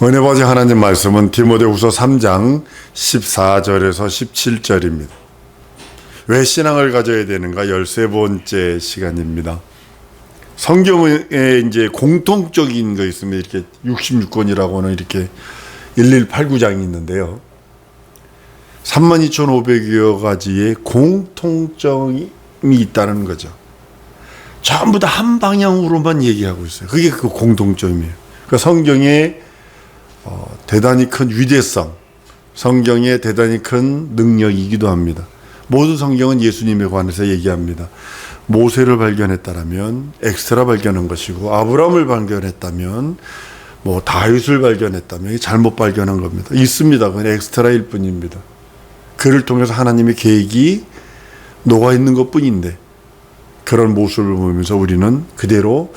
은혜받이 하나님 말씀은 디모데후서 3장 14절에서 17절입니다. 왜 신앙을 가져야 되는가 13번째 시간입니다. 성경에 이제 공통적인 거 있으면 이렇게 66권이라고는 이렇게 1189장이 있는데요. 32,500여 가지의 공통점이 있다는 거죠. 전부 다 한 방향으로만 얘기하고 있어요. 그게 그 공통점이에요. 그러니까 성경의 대단히 큰 위대성, 성경의 대단히 큰 능력이기도 합니다. 모든 성경은 예수님에 관해서 얘기합니다. 모세를 발견했다면 엑스트라 발견한 것이고, 아브라함을 발견했다면 다윗을 발견했다면 잘못 발견한 겁니다. 있습니다. 그건 엑스트라일 뿐입니다. 그를 통해서 하나님의 계획이 녹아있는 것 뿐인데, 그런 모습을 보면서 우리는 그대로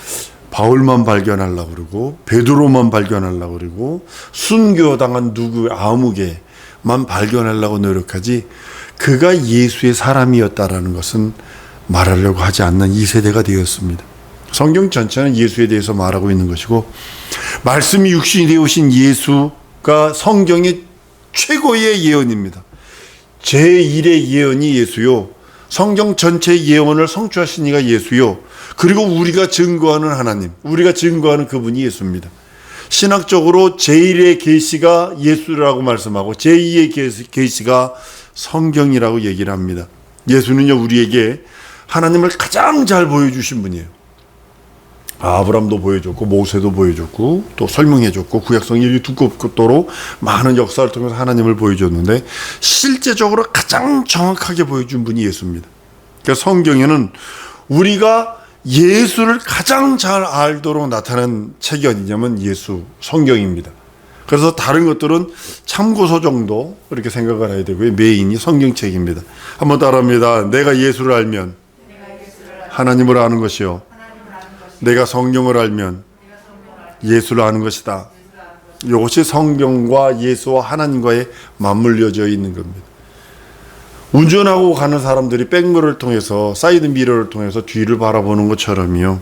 바울만 발견하려고 그러고 베드로만 발견하려고 그러고 순교당한 누구 아무개만 발견하려고 노력하지, 그가 예수의 사람이었다라는 것은 말하려고 하지 않는 이 세대가 되었습니다. 성경 전체는 예수에 대해서 말하고 있는 것이고, 말씀이 육신이 되어오신 예수가 성경의 최고의 예언입니다. 제1의 예언이 예수요, 성경 전체의 예언을 성취하신 이가 예수요, 그리고 우리가 증거하는 하나님, 우리가 증거하는 그분이 예수입니다. 신학적으로 제1의 계시가 예수라고 말씀하고 제2의 계시가 성경이라고 얘기를 합니다. 예수는요, 우리에게 하나님을 가장 잘 보여주신 분이에요. 아브람도 보여줬고 모세도 보여줬고 또 설명해줬고 구약성이 두껍도록 많은 역사를 통해서 하나님을 보여줬는데, 실제적으로 가장 정확하게 보여준 분이 예수입니다. 그러니까 성경에는 우리가 예수를 가장 잘 알도록 나타난 책이 어디냐면 예수, 성경입니다. 그래서 다른 것들은 참고서 정도 이렇게 생각을 해야 되고요. 메인이 성경책입니다. 한번 따라합니다. 내가 예수를 알면 하나님을 아는 것이요, 내가 성경을 알면 예수를 아는 것이다. 이것이 성경과 예수와 하나님과의 맞물려져 있는 겁니다. 운전하고 가는 사람들이 백미러를 통해서, 사이드 미러를 통해서 뒤를 바라보는 것처럼요,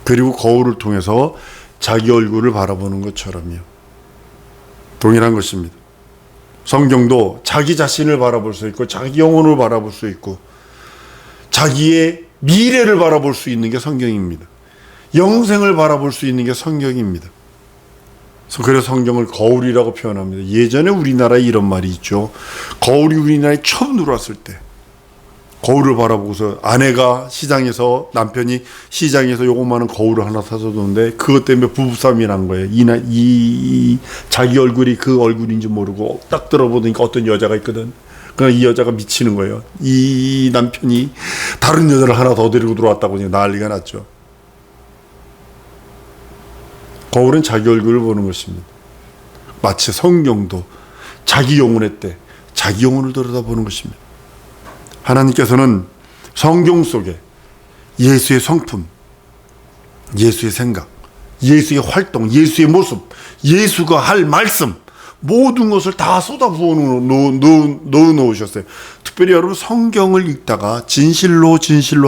그리고 거울을 통해서 자기 얼굴을 바라보는 것처럼요, 동일한 것입니다. 성경도 자기 자신을 바라볼 수 있고 자기 영혼을 바라볼 수 있고 자기의 미래를 바라볼 수 있는 게 성경입니다. 영생을 바라볼 수 있는 게 성경입니다. 그래서 성경을 거울이라고 표현합니다. 예전에 우리나라에 이런 말이 있죠. 거울이 우리나라에 처음 들어왔을 때 거울을 바라보고서 아내가 시장에서, 남편이 시장에서 요거만한 거울을 하나 사서 뒀는데 그것 때문에 부부싸움이 난 거예요. 이 자기 얼굴이 그 얼굴인지 모르고 딱 들어보니까 어떤 여자가 있거든. 그러니까 이 여자가 미치는 거예요. 이 남편이 다른 여자를 하나 더 데리고 들어왔다고 난리가 났죠. 거울은 자기 얼굴을 보는 것입니다. 마치 성경도 자기 영혼의 때 자기 영혼을 들여다보는 것입니다. 하나님께서는 성경 속에 예수의 성품, 예수의 생각, 예수의 활동, 예수의 모습, 예수가 할 말씀, 모든 것을 다 쏟아부어 넣어 놓으셨어요. 특별히 여러분 성경을 읽다가 진실로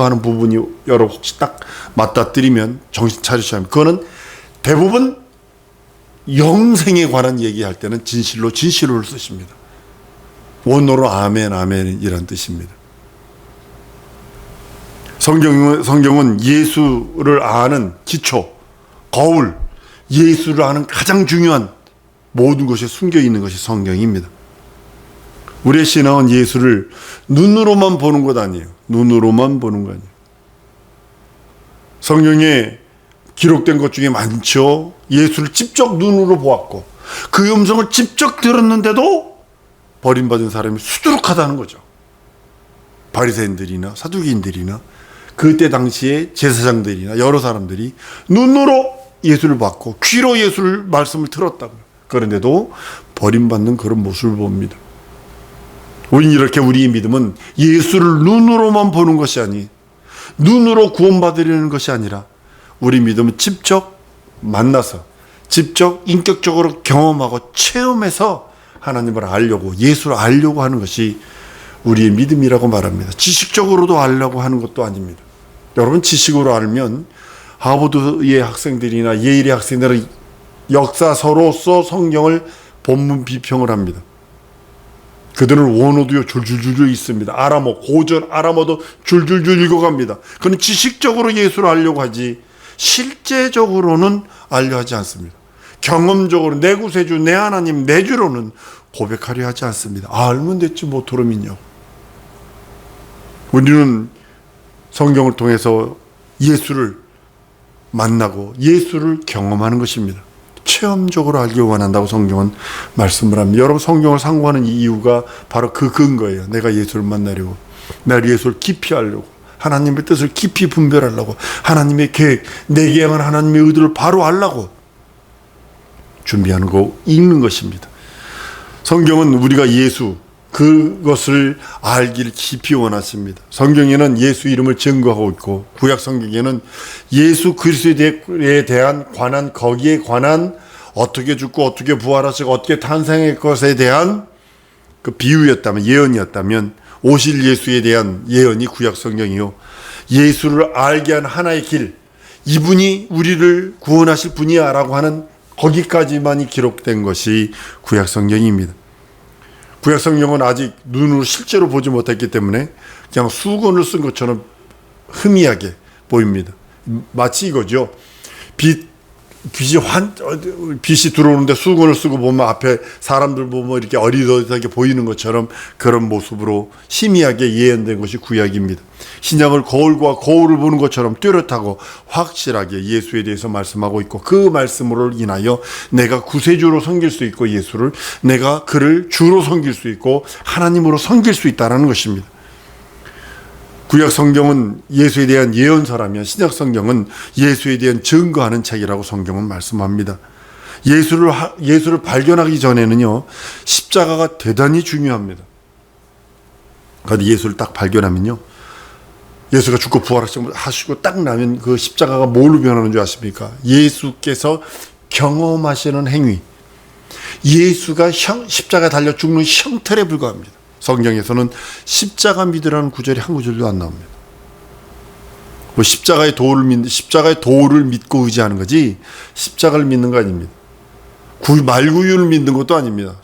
하는 부분이 여러분 혹시 딱 맞닥뜨리면 정신 차리셔야 합니다. 그거는 대부분 영생에 관한 얘기할 때는 진실로를 쓰십니다. 원어로 아멘이란 뜻입니다. 성경은 예수를 아는 기초, 거울, 예수를 아는 가장 중요한 모든 것이 숨겨 있는 것이 성경입니다. 우리의 신앙은 예수를 눈으로만 보는 것 아니에요. 눈으로만 보는 거 아니에요. 성경에 기록된 것 중에 많죠. 예수를 직접 눈으로 보았고 그 음성을 직접 들었는데도 버림받은 사람이 수두룩하다는 거죠. 바리새인들이나 사두개인들이나 그때 당시에 제사장들이나 여러 사람들이 눈으로 예수를 봤고 귀로 예수를 말씀을 들었다고요. 그런데도 버림받는 그런 모습을 봅니다. 우리는 이렇게 우리의 믿음은 예수를 눈으로만 보는 것이 아니, 눈으로 구원받으려는 것이 아니라 우리 믿음은 직접 만나서 직접 인격적으로 경험하고 체험해서 하나님을 알려고, 예수를 알려고 하는 것이 우리의 믿음이라고 말합니다. 지식적으로도 알려고 하는 것도 아닙니다. 여러분 지식으로 알면 하버드의 학생들이나 예일의 학생들은 역사서로서 성경을 본문 비평을 합니다. 그들은 원어도요 줄줄줄 있습니다. 아람어, 고전 아람어도 줄줄줄 읽어갑니다. 그는 지식적으로 예수를 알려고 하지 실제적으로는 알려 하지 않습니다. 경험적으로 내 구세주, 내 하나님, 내 주로는 고백하려 하지 않습니다. 알면 됐지 뭐 도름이냐고. 우리는 성경을 통해서 예수를 만나고 예수를 경험하는 것입니다. 체험적으로 알기 원한다고 성경은 말씀을 합니다. 여러분, 성경을 상고하는 이유가 바로 그 근거예요. 내가 예수를 만나려고, 내가 예수를 깊이 알려고, 하나님의 뜻을 깊이 분별하려고, 하나님의 계획, 내게 향한 하나님의 의도를 바로 알려고 준비하는 거, 읽는 것입니다. 성경은 우리가 예수, 그것을 알기를 깊이 원하십니다. 성경에는 예수 이름을 증거하고 있고, 구약 성경에는 예수 그리스도에 대한 거기에 관한 어떻게 죽고 어떻게 부활하시고 어떻게 탄생할 것에 대한 그 비유였다면, 예언이었다면 오실 예수에 대한 예언이 구약 성경이요, 예수를 알게 한 하나의 길, 이분이 우리를 구원하실 분이야 라고 하는 거기까지만이 기록된 것이 구약 성경입니다. 구약 성경은 아직 눈으로 실제로 보지 못했기 때문에 그냥 수건을 쓴 것처럼 희미하게 보입니다. 마치 이거죠. 빛이 들어오는데 수건을 쓰고 보면 앞에 사람들 보면 이렇게 어리둥절하게 보이는 것처럼 그런 모습으로 희미하게 예언된 것이 구약입니다. 신약을 거울과 거울을 보는 것처럼 뚜렷하고 확실하게 예수에 대해서 말씀하고 있고, 그 말씀으로 인하여 내가 구세주로 섬길 수 있고, 예수를 내가 그를 주로 섬길 수 있고 하나님으로 섬길 수 있다는 것입니다. 구약 성경은 예수에 대한 예언서라면 신약 성경은 예수에 대한 증거하는 책이라고 성경은 말씀합니다. 예수를 발견하기 전에는요, 십자가가 대단히 중요합니다. 그런데 예수를 딱 발견하면요, 예수가 죽고 부활하시고 딱 나면 그 십자가가 뭘로 변하는 줄 아십니까? 예수께서 경험하시는 행위, 예수가 십자가에 달려 죽는 형태에 불과합니다. 성경에서는 십자가 믿으라는 구절이 한 구절도 안 나옵니다. 뭐 십자가의 도를 믿고 의지하는 거지 십자가를 믿는 거 아닙니다. 말구유를 믿는 것도 아닙니다.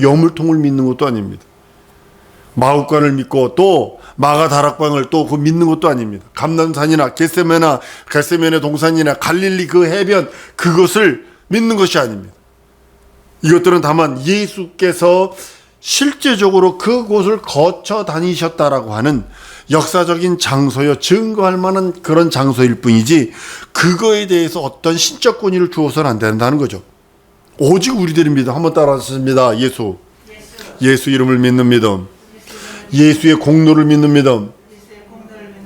여물통을 믿는 것도 아닙니다. 마हु간을 믿고 또 마가 다락방을 또 믿는 것도 아닙니다. 감람산이나 겟세마네 동산이나 갈릴리 그 해변, 그것을 믿는 것이 아닙니다. 이것들은 다만 예수께서 실제적으로 그곳을 거쳐 다니셨다라고 하는 역사적인 장소여 증거할 만한 그런 장소일 뿐이지, 그거에 대해서 어떤 신적 권위를 주어서는 안 된다는 거죠. 오직 우리들이 믿음, 한번 따라하십니다. 예수 이름을 믿는 믿음, 예수의 공로를 믿는 믿음,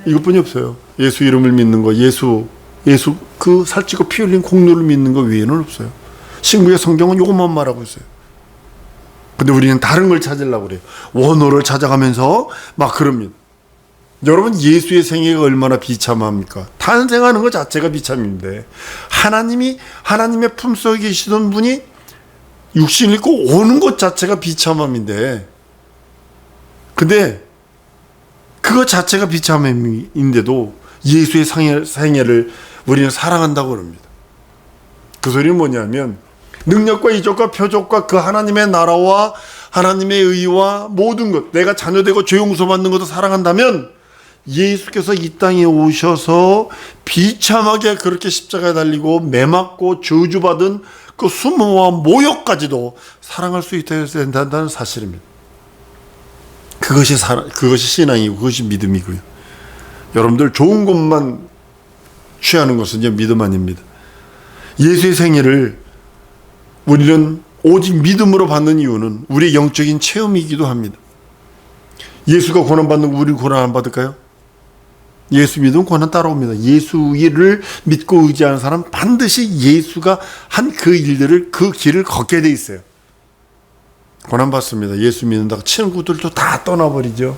이것뿐이 없어요. 예수 이름을 믿는 거, 예수 그 살찌고 피 흘린 공로를 믿는 거 외에는 없어요. 신구의 성경은 이것만 말하고 있어요. 근데 우리는 다른 걸 찾으려고 그래요. 원어를 찾아가면서 막 그럽니다. 여러분, 예수의 생애가 얼마나 비참합니까? 탄생하는 것 자체가 비참인데, 하나님의 품속에 계시던 분이 육신을 입고 오는 것 자체가 비참함인데, 근데 그것 자체가 비참함인데도 예수의 생애를 우리는 사랑한다고 그럽니다. 그 소리는 뭐냐면, 능력과 이적과 표적과 그 하나님의 나라와 하나님의 의와 모든 것, 내가 자녀되고 죄 용서받는 것도 사랑한다면, 예수께서 이 땅에 오셔서 비참하게 그렇게 십자가에 달리고 매맞고 저주받은 그 수모와 모욕까지도 사랑할 수 있어야 된다는 사실입니다. 그것이 신앙이고 그것이 믿음이고요. 여러분들 좋은 것만 취하는 것은 이제 믿음 아닙니다. 예수의 생애를 우리는 오직 믿음으로 받는 이유는 우리의 영적인 체험이기도 합니다. 예수가 고난받는 거 우리는 고난 안 받을까요? 예수 믿으면 고난 따라옵니다. 예수를 믿고 의지하는 사람 반드시 예수가 한 그 일들을, 그 길을 걷게 돼 있어요. 고난 받습니다. 예수 믿는다고 친구들도 다 떠나버리죠.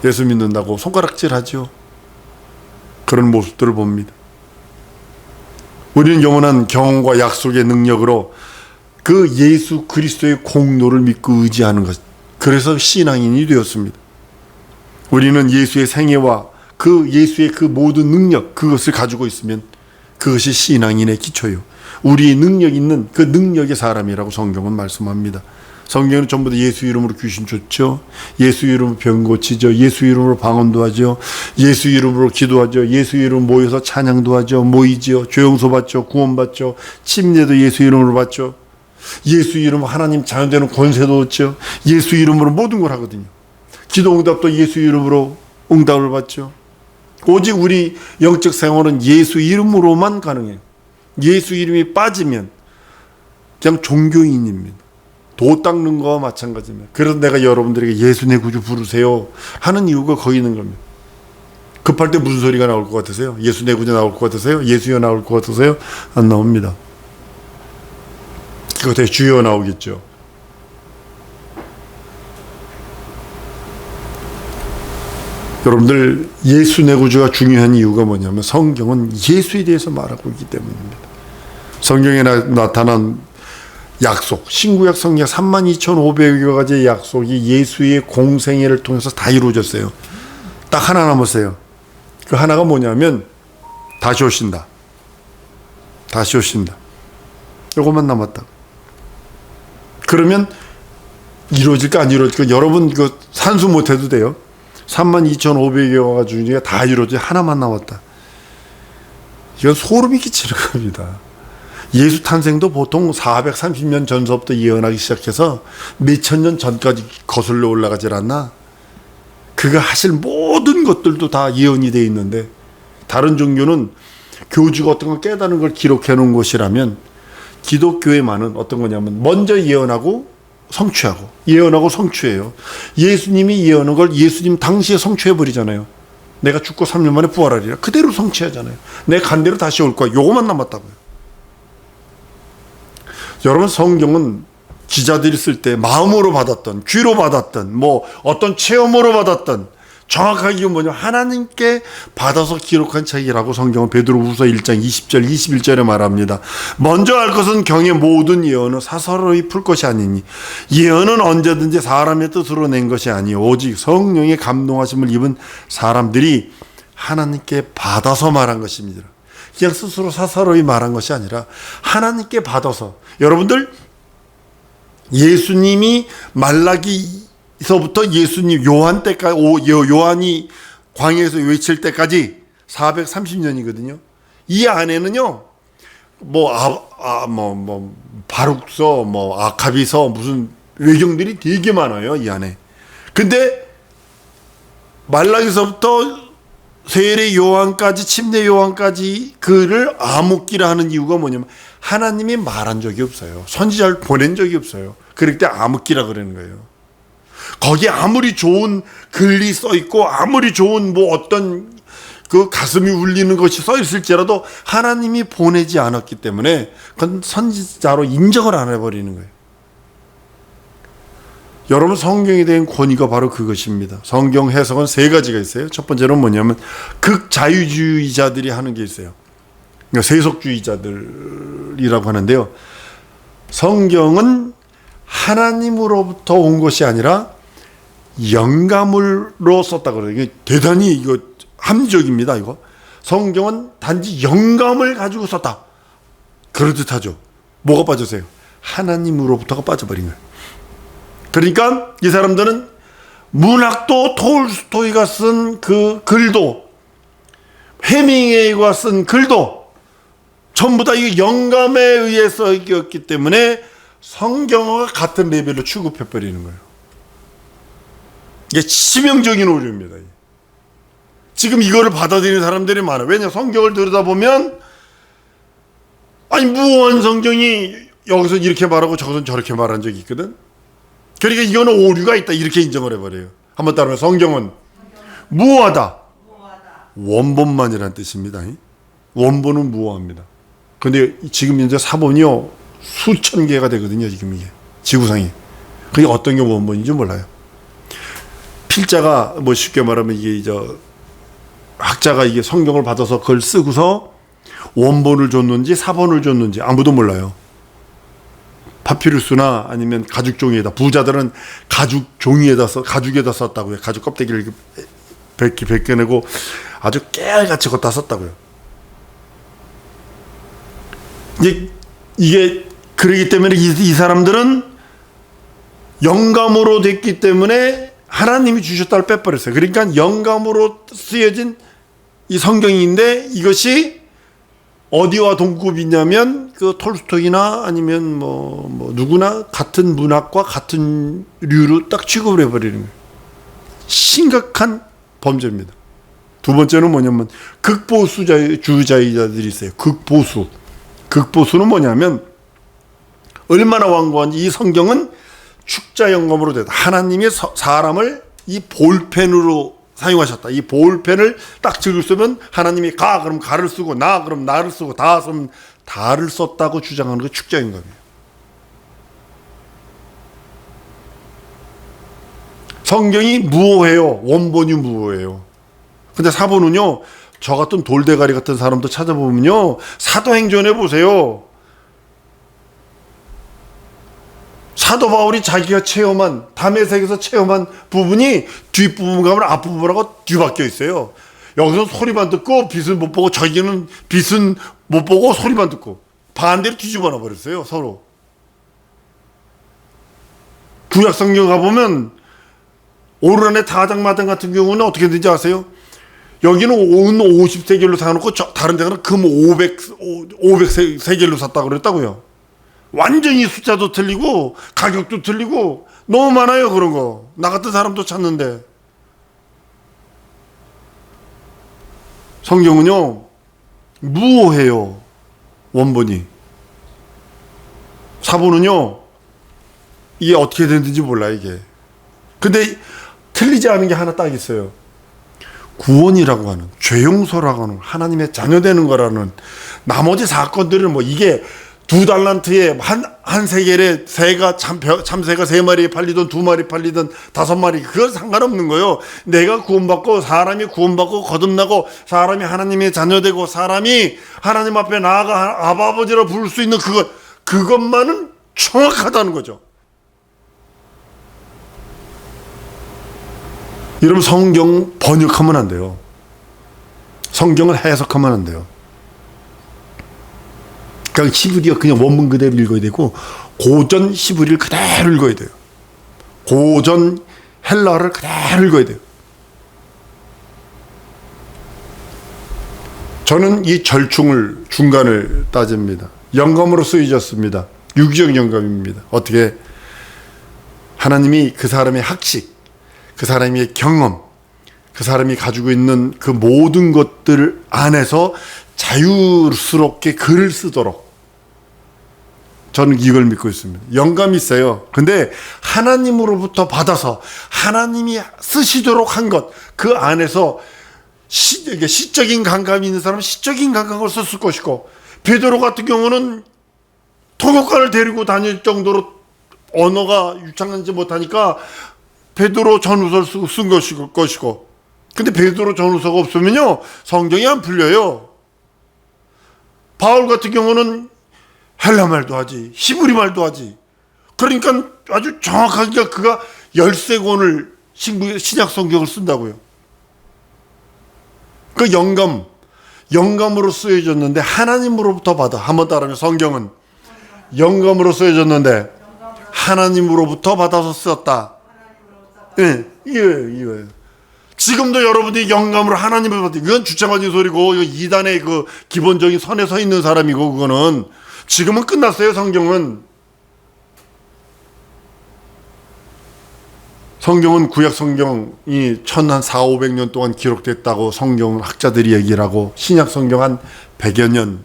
예수 믿는다고 손가락질하죠. 그런 모습들을 봅니다. 우리는 영원한 경험과 약속의 능력으로 그 예수 그리스도의 공로를 믿고 의지하는 것, 그래서 신앙인이 되었습니다. 우리는 예수의 생애와 그 예수의 그 모든 능력, 그것을 가지고 있으면 그것이 신앙인의 기초요. 우리의 능력 있는 그 능력의 사람이라고 성경은 말씀합니다. 성경은 전부 다 예수 이름으로 귀신 쫓죠. 예수 이름으로 병 고치죠. 예수 이름으로 방언도 하죠. 예수 이름으로 기도하죠. 예수 이름으로 모여서 찬양도 하죠. 모이죠. 죄용서 받죠. 구원 받죠. 침례도 예수 이름으로 받죠. 예수 이름으로 하나님 자녀되는 권세도 얻죠. 예수 이름으로 모든 걸 하거든요. 기도 응답도 예수 이름으로 응답을 받죠. 오직 우리 영적 생활은 예수 이름으로만 가능해요. 예수 이름이 빠지면 그냥 종교인입니다. 도 닦는 거와 마찬가지입니다. 그래서 내가 여러분들에게 예수 내 구주 부르세요 하는 이유가 거기 있는 겁니다. 급할 때 무슨 소리가 나올 것 같으세요? 예수 내 구주 나올 것 같으세요? 예수여 나올 것 같으세요? 안 나옵니다. 그것에 주여 나오겠죠. 여러분들 예수 내 구주가 중요한 이유가 뭐냐면 성경은 예수에 대해서 말하고 있기 때문입니다. 성경에 나타난 약속, 신구약 성경 32,500여 가지의 약속이 예수의 공생애를 통해서 다 이루어졌어요. 딱 하나 남았어요. 그 하나가 뭐냐면 다시 오신다. 다시 오신다. 이것만 남았다. 그러면 이루어질까 안 이루어질까? 여러분 이거 산수 못해도 돼요. 32,500여 가지 중에 다 이루어져 하나만 남았다. 이건 소름이 끼치는 겁니다. 예수 탄생도 보통 430년 전서부터 예언하기 시작해서 몇천 년 전까지 거슬러 올라가질 않나? 그가 하실 모든 것들도 다 예언이 되어 있는데 다른 종교는 교주가 어떤 걸 깨닫는 걸 기록해 놓은 것이라면 기독교에만은 어떤 거냐면 먼저 예언하고 성취하고 예언하고 성취해요. 예수님이 예언한 걸 예수님 당시에 성취해 버리잖아요. 내가 죽고 3년 만에 부활하리라. 그대로 성취하잖아요. 내 간대로 다시 올 거야. 요거만 남았다고요. 여러분 성경은 기자들이 쓸 때 마음으로 받았던 귀로 받았던 뭐 어떤 체험으로 받았던 정확하게 이건 뭐냐 하나님께 받아서 기록한 책이라고 성경은 베드로후서 1장 20절 21절에 말합니다. 먼저 알 것은 경의 모든 예언은 사사로이 풀 것이 아니니 예언은 언제든지 사람의 뜻으로 낸 것이 아니요 오직 성령의 감동하심을 입은 사람들이 하나님께 받아서 말한 것입니다. 그냥 스스로 사사로이 말한 것이 아니라 하나님께 받아서 여러분들 예수님이 말라기서부터 예수님 요한 때까지 요한이 광야에서 외칠 때까지 430년이거든요. 이 안에는요 바룩서 아카비서 무슨 외경들이 되게 많아요. 이 안에. 근데 말라기서부터 세례 요한까지 침례 요한까지 그를 암흑기라 하는 이유가 뭐냐면 하나님이 말한 적이 없어요. 선지자를 보낸 적이 없어요. 그럴 때 암흑기라 그러는 거예요. 거기에 아무리 좋은 글이 써 있고 아무리 좋은 뭐 어떤 그 가슴이 울리는 것이 써 있을지라도 하나님이 보내지 않았기 때문에 그건 선지자로 인정을 안 해버리는 거예요. 여러분 성경에 대한 권위가 바로 그것입니다. 성경 해석은 세 가지가 있어요. 첫 번째는 뭐냐면 극자유주의자들이 하는 게 있어요. 그러니까 세속주의자들이라고 하는데요. 성경은 하나님으로부터 온 것이 아니라 영감으로 썼다 그래요. 이게 대단히 이거 합리적입니다. 이거 성경은 단지 영감을 가지고 썼다. 그렇듯 하죠. 뭐가 빠졌어요? 하나님으로부터가 빠져버린 거예요. 그러니까 이 사람들은 문학도 톨스토이가 쓴 그 글도 해밍웨이가 쓴 글도 전부 다 이 영감에 의해서 썼기 때문에 성경과 같은 레벨로 취급해버리는 거예요. 이게 치명적인 오류입니다. 지금 이거를 받아들이는 사람들이 많아요. 왜냐? 성경을 들여다보면 아니 무한 성경이 여기서 이렇게 말하고 저기서 저렇게 말한 적이 있거든. 그러니까 이거는 오류가 있다 이렇게 인정을 해버려요. 한번 따르면 성경은 무오하다. 원본만이라는 뜻입니다. 원본은 무오합니다. 근데 지금 현재 사본이요 수천 개가 되거든요. 지금 이게 지구상에. 그게 어떤 게 원본인지 몰라요. 필자가 뭐 쉽게 말하면 이게 학자가 이게 성경을 받아서 그걸 쓰고서 원본을 줬는지 사본을 줬는지 아무도 몰라요. 파피루스나 아니면 가죽 종이에다 부자들은 가죽 종이에다 가죽에다 썼다고요. 가죽 껍데기를 벗겨내고 아주 깨알같이 걷다 썼다고요. 이제 이게 그러기 때문에 이 사람들은 영감으로 됐기 때문에 하나님이 주셨다를 빼버렸어요. 그러니까 영감으로 쓰여진 이 성경인데 이것이 어디와 동급이냐면 그 톨스토이나 아니면 뭐 누구나 같은 문학과 같은 류로 딱 취급을 해버리는 거예요. 심각한 범죄입니다. 두 번째는 뭐냐면 극보수주의자들이 있어요. 극보수는 뭐냐면 얼마나 완고한지 이 성경은 축자 영감으로 됐다. 하나님의 사람을 이 볼펜으로 사용하셨다. 이 볼펜을 딱 적을 쓰면 하나님이 가 그럼 가를 쓰고 나 그럼 나를 쓰고 다 쓰면 다를 썼다고 주장하는 게 축자 영감이에요. 성경이 무오해요. 원본이 무오해요. 근데 사본은요, 저 같은 돌대가리 같은 사람도 찾아보면요, 사도행전에 보세요. 사도 바울이 자기가 체험한, 담에색에서 체험한 부분이 뒷부분 가면 앞부분하고 뒤바뀌어 있어요. 여기서 소리만 듣고 빛은 못 보고, 저기는 빛은 못 보고 소리만 듣고 반대로 뒤집어 놔 버렸어요, 서로. 구약 성경 가보면 오르란의 다장마당 같은 경우는 어떻게 되는지 아세요? 여기는 온 50세겔로 사놓고 다른 데는 금 500세겔로 샀다고 그랬다고요. 완전히 숫자도 틀리고 가격도 틀리고 너무 많아요. 그런 거 나 같은 사람도 찾는데. 성경은요 무오해요. 원본이. 사본은요 이게 어떻게 됐는지 몰라 이게. 근데 틀리지 않은 게 하나 딱 있어요. 구원이라고 하는, 죄 용서라고 하는, 하나님의 자녀되는 거라는 나머지 사건들은 뭐 이게 2달란트에 한 세겔에 새가 참새가 3마리 팔리든 2마리 팔리든 5마리 그건 상관없는 거예요. 내가 구원받고 사람이 구원받고 거듭나고 사람이 하나님의 자녀되고 사람이 하나님 앞에 나아가 아버지라 부를 수 있는 그것만은 정확하다는 거죠. 여러분 성경 번역하면 안 돼요. 성경을 해석하면 안 돼요. 그냥 히브리어 그냥 원문 그대로 읽어야 되고 고전 히브리를 그대로 읽어야 돼요. 고전 헬라어를 그대로 읽어야 돼요. 저는 이 절충을 중간을 따집니다. 영감으로 쓰여졌습니다. 유기적 영감입니다. 어떻게? 하나님이 그 사람의 학식, 그 사람의 경험, 그 사람이 가지고 있는 그 모든 것들 안에서 자유스럽게 글을 쓰도록 저는 이걸 믿고 있습니다. 영감이 있어요. 근데 하나님으로부터 받아서 하나님이 쓰시도록 한 것, 그 안에서 시적인 감각이 있는 사람은 시적인 감각을 썼을 것이고, 베드로 같은 경우는 통역관을 데리고 다닐 정도로 언어가 유창하지 못하니까 베드로 전후서를 쓴 것이고, 근데 베드로 전후서가 없으면요 성경이 안 풀려요. 바울 같은 경우는 헬라 말도 하지 히브리 말도 하지. 그러니까 아주 정확하게 그가 13권을 신약 성경을 쓴다고요. 그 영감으로 쓰여졌는데 하나님으로부터 받아. 한번 따라하면 성경은 영감으로 쓰여졌는데 하나님으로부터 받아서 쓰였다. 예, 이거예요. 지금도 여러분들이 영감으로 하나님을 받아. 이건 주창맞은 소리고, 이거 이단의 그 기본적인 선에 서 있는 사람이고, 그거는 지금은 끝났어요. 성경은 구약 성경이 1400~500년 동안 기록됐다고 성경 학자들이 얘기를 하고, 신약 성경 한 100여 년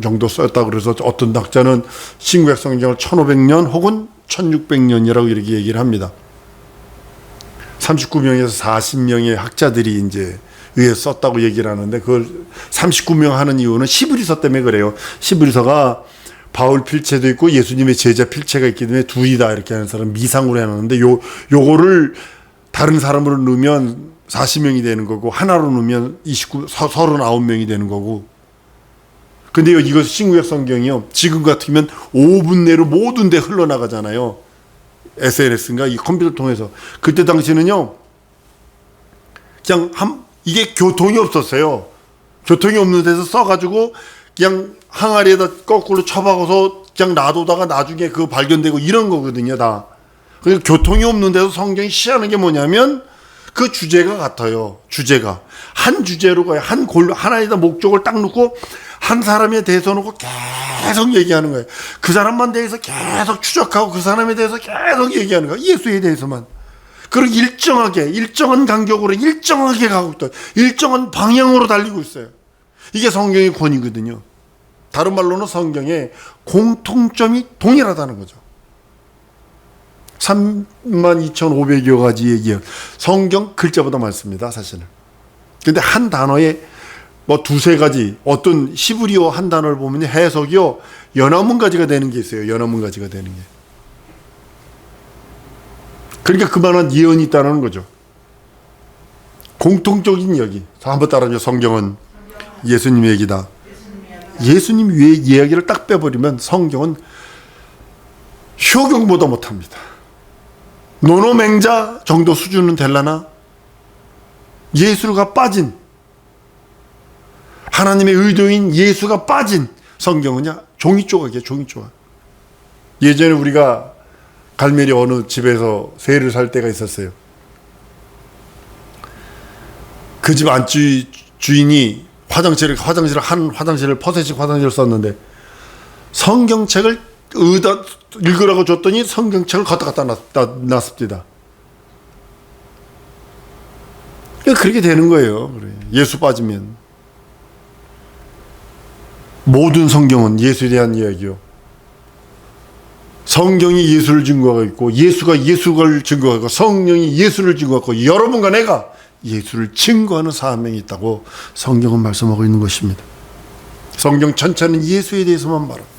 정도 썼다고 그래서 어떤 학자는 신구약 성경을 1500년 혹은 1600년이라고 이렇게 얘기를 합니다. 39명에서 40명의 학자들이 이제 의해 썼다고 얘기를 하는데, 그걸 39명 하는 이유는 히브리서 때문에 그래요. 히브리서가 바울 필체도 있고 예수님의 제자 필체가 있기 때문에 둘이다 이렇게 하는 사람 미상으로 해놨는데, 요거를 다른 사람으로 넣으면 40명이 되는 거고, 하나로 넣으면 39명이 되는 거고. 근데 이거 신구약 성경이요, 지금 같으면 5분 내로 모든 데 흘러나가잖아요. SNS인가 이 컴퓨터 통해서. 그때 당시는요 그냥 이게 교통이 없었어요. 교통이 없는 데서 써가지고 그냥 항아리에다 거꾸로 쳐박아서 그냥 놔두다가 나중에 그거 발견되고 이런 거거든요, 다. 그리고 교통이 없는 데서 성경이 시하는 게 뭐냐면 그 주제가 같아요. 주제가. 한 주제로 가요. 하나에다 목적을 딱 놓고 한 사람에 대해서 놓고 계속 얘기하는 거예요. 그 사람만 대해서 계속 추적하고 그 사람에 대해서 계속 얘기하는 거예요. 예수에 대해서만. 그리고 일정한 간격으로 일정하게 가고 있다. 일정한 방향으로 달리고 있어요. 이게 성경의 권위거든요. 다른 말로는 성경의 공통점이 동일하다는 거죠. 32,500여 가지 얘기해요. 성경 글자보다 많습니다, 사실은. 근데 한 단어에 뭐 두세 가지, 어떤 히브리어 한 단어를 보면 해석이요, 연합문가지가 되는 게 있어요. 연합문가지가 되는 게. 그러니까 그만한 예언이 있다는 거죠. 공통적인 이야기. 한번 따라하죠. 성경은 예수님의 얘기다. 예수님 위에 이야기를 딱 빼버리면 성경은 효경보다 못합니다. 노노맹자 정도 수준은 될라나 예수가 빠진, 하나님의 의도인 예수가 빠진 성경은요, 종이 조각이에요. 종이 조각. 예전에 우리가 갈매리 어느 집에서 새를 살 때가 있었어요. 그 집 주인이 화장실을 퍼센식 화장실을 썼는데 성경책을 읽으라고 줬더니 성경책을 갖다 놨습니다. 그렇게 되는 거예요. 예수 빠지면. 모든 성경은 예수에 대한 이야기요. 성경이 예수를 증거하고 있고 예수가 예수를 증거하고 성령이 예수를 증거하고 여러분과 내가 예수를 증거하는 사명이 있다고 성경은 말씀하고 있는 것입니다. 성경 전체는 예수에 대해서만 말합니다.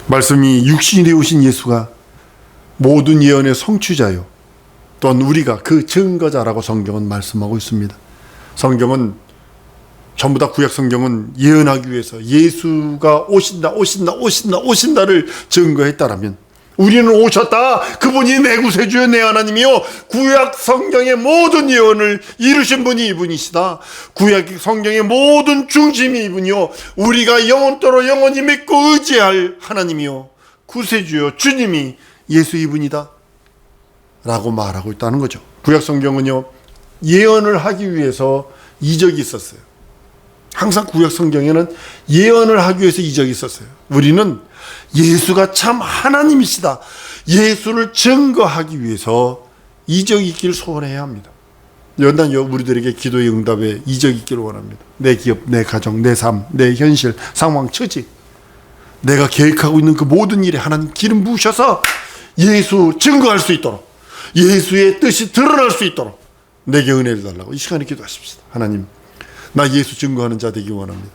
말씀이 육신이 되오신 예수가 모든 예언의 성취자요, 또한 우리가 그 증거자라고 성경은 말씀하고 있습니다. 성경은 전부 다 구약 성경은 예언하기 위해서 예수가 오신다를 증거했다라면, 우리는 오셨다, 그분이 내 구세주여 내 하나님이요, 구약 성경의 모든 예언을 이루신 분이 이분이시다. 구약 성경의 모든 중심이 이분이요, 우리가 영원토록 영원히 믿고 의지할 하나님이요, 구세주요 주님이 예수 이분이다 라고 말하고 있다는 거죠. 구약 성경은요, 예언을 하기 위해서 이적이 있었어요. 항상 구약 성경에는 예언을 하기 위해서 이적이 있었어요. 우리는 예수가 참 하나님이시다, 예수를 증거하기 위해서 이적이 있기를 소원해야 합니다. 연단 우리들에게 기도의 응답에 이적이 있기를 원합니다. 내 기업, 내 가정, 내 삶, 내 현실, 상황, 처지, 내가 계획하고 있는 그 모든 일에 하나님 기름 부으셔서 예수 증거할 수 있도록, 예수의 뜻이 드러날 수 있도록 내게 은혜를 달라고 이 시간에 기도하십시다. 하나님, 나 예수 증거하는 자 되기 원합니다.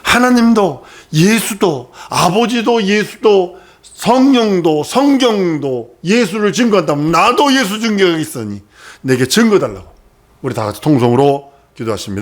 하나님도 예수도 아버지도 예수도 성령도 성경도 예수를 증거한다면 나도 예수 증거하겠으니 내게 증거달라고 우리 다 같이 통성으로 기도하십니다.